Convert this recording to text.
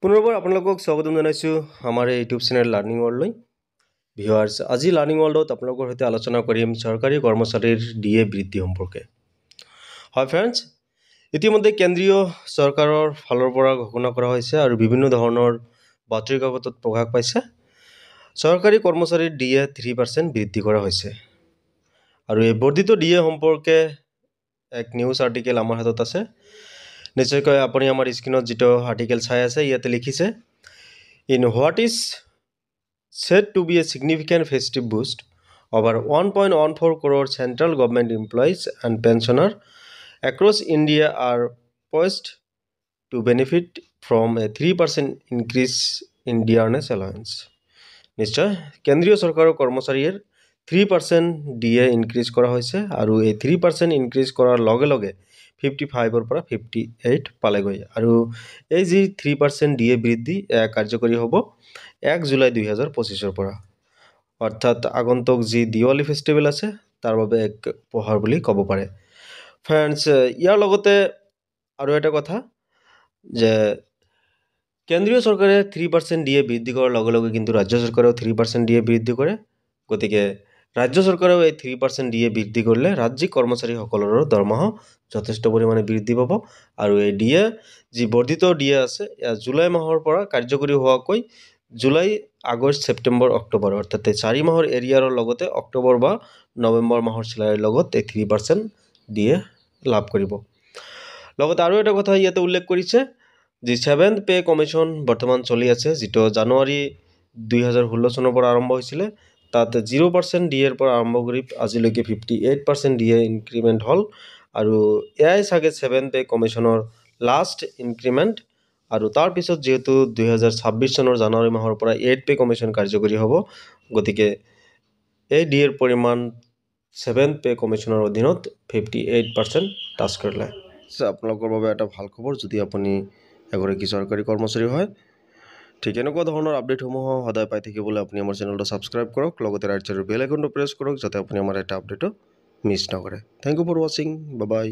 পুনৰবাৰ আপোনালোকক স্বাগতম জনাইছোঁ আমাৰ এই ইউটিউব চেনেল লাৰ্ণিং ৱৰ্ল্ডলৈ। ভিউৱাৰ্ছ, আজি লাৰ্ণিং ৱৰ্ল্ডত আপোনালোকৰ সৈতে আলোচনা কৰিম চৰকাৰী কৰ্মচাৰীৰ ডিএ বৃদ্ধি সম্পৰ্কে। হয় ফ্ৰেণ্ডছ, ইতিমধ্যে কেন্দ্ৰীয় চৰকাৰৰ ফালৰ পৰা ঘোষণা কৰা হৈছে আৰু বিভিন্ন ধৰণৰ বাতৰি কাকতত প্ৰকাশ পাইছে। চৰকাৰী কৰ্মচাৰীৰ ডিএ 3% বৃদ্ধি কৰা হৈছে আৰু এই বৰ্ধিত ডিএ সম্পৰ্কে এক নিউজ আৰ্টিকেল আমাৰ হাতত আছে। নিশ্চয়কৈ আপুনি আমাৰ স্ক্ৰীনত যিটো আৰ্টিকেল চাই আছে ইয়াতে লিখিছে, in what is said to be a significant festive boost, over 1.14 crore central government employees and pensioners across India are poised to benefit from a 3% increase in dearness allowance. নিশ্চয় কেন্দ্ৰীয় চৰকাৰৰ কৰ্মচাৰীৰ 3% ডিএ ইনক্ৰিজ কৰা হৈছে আৰু এই 3% increase কৰাৰ লগে লগে 55ৰ পৰা 58 পালেগৈ আৰু এই যি 3% ডিএ বৃদ্ধি কাৰ্যকৰী হ'ব 1 জুলাই 2025 পৰা, অৰ্থাৎ আগন্তুক যি দিৱালী ফেষ্টিভেল আছে তাৰ বাবে এক উপহাৰ বুলি ক'ব পাৰে। ফ্ৰেণ্ডছ, ইয়াৰ লগতে আৰু এটা কথা যে কেন্দ্ৰীয় চৰকাৰে 3% ডিএ বৃদ্ধি কৰাৰ লগে লগে কিন্তু ৰাজ্য চৰকাৰেও 3% ডিএ বৃদ্ধি কৰে। গতিকে ৰাজ্য চৰকাৰেও এই 3% ডিএ বৃদ্ধি কৰিলে ৰাজ্যিক কৰ্মচাৰীসকলৰো দৰমহা যথেষ্ট পৰিমাণে বৃদ্ধি পাব আৰু এই ডিএ যি বৰ্ধিত ডিএ আছে জুলাই মাহৰ পৰা কাৰ্যকৰী হোৱাকৈ জুলাই, আগষ্ট, ছেপ্টেম্বৰ, অক্টোবৰ অৰ্থাৎ 4 মাহৰ এৰিয়াৰৰ লগতে অক্টোবৰ বা নৱেম্বৰ মাহৰ চেলাৰীৰ লগত এই 3% ডিএ লাভ কৰিব। লগতে আৰু এটা কথা ইয়াতে উল্লেখ কৰিছে, যি 7th পে কমিশ্যন বৰ্তমান চলি আছে, যিটো জানুৱাৰী 2016 চনৰ পৰা আৰম্ভ হৈছিলে। তাত 0% ডিএৰ পৰা আৰম্ভ কৰি আজিলৈকে 58% ডিএ ইনক্ৰিমেণ্ট হ'ল আৰু এয়াই চাগে 7th পে কমিশ্যনৰ লাষ্ট ইনক্ৰিমেণ্ট। আৰু তাৰপিছত যিহেতু 2026 চনৰ জানুৱাৰী মাহৰ পৰা 8th পে কমিশ্যন কাৰ্যকৰী হ'ব, গতিকে এই ডিএৰ পৰিমাণ 7th পে কমিশ্যনৰ অধীনত 58% টাচ কৰিলে। আপোনালোকৰ বাবে এটা ভাল খবৰ, যদি আপুনি এগৰাকী চৰকাৰী কৰ্মচাৰী হয়। ঠিক এনেকুৱা ধৰণৰ আপডেটসমূহ সদায় পাই থাকিবলৈ আপুনি আমাৰ চেনেলটো ছাবস্ক্ৰাইব কৰক, লগতে ৰাইট ছাইডৰ বেল আইকনটো প্ৰেছ কৰক যাতে আপুনি আমাৰ এটা আপডেটো মিছ নকৰে। থেংক ইউ ফৰ ৱাচিং, বাই বাই।